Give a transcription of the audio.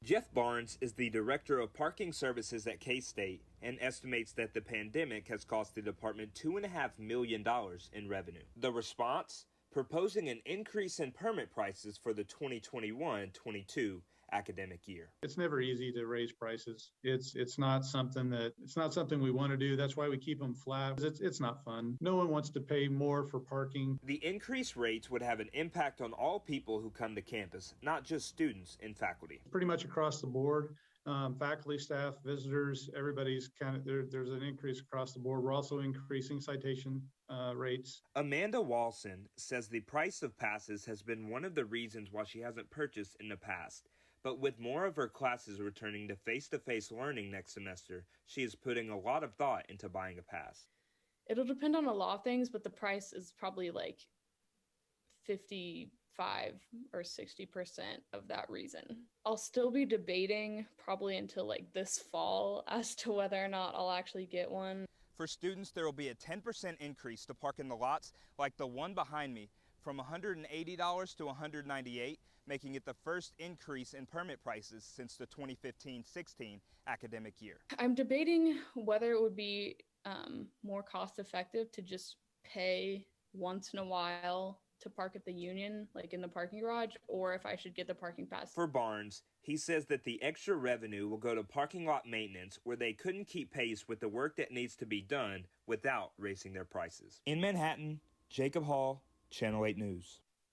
Jeff Barnes is the director of parking services at K-State and estimates that the pandemic has cost the department $2.5 million in revenue. The response? Proposing an increase in permit prices for the 2021-22 academic year. It's never easy to raise prices. It's not something we want to do. That's why we keep them flat. It's not fun. No one wants to pay more for parking. The increased rates would have an impact on all people who come to campus, not just students and faculty. Pretty much across the board. Faculty, staff, visitors, everybody's there's an increase across the board. We're also increasing citation rates. Amanda Walson says the price of passes has been one of the reasons why she hasn't purchased in the past. But with more of her classes returning to face-to-face learning next semester, she is putting a lot of thought into buying a pass. It'll depend on a lot of things, but the price is probably like 55 or 60% of that reason. I'll still be debating probably until like this fall as to whether or not I'll actually get one. For students, there will be a 10% increase to park in the lots like the one behind me, from $180 to $198, making it the first increase in permit prices since the 2015-16 academic year. I'm debating whether it would be more cost effective to just pay once in a while to park at the Union, like in the parking garage, or if I should get the parking pass. For Barnes, he says that the extra revenue will go to parking lot maintenance, where they couldn't keep pace with the work that needs to be done without raising their prices. In Manhattan, Jacob Hall, Channel 8 News.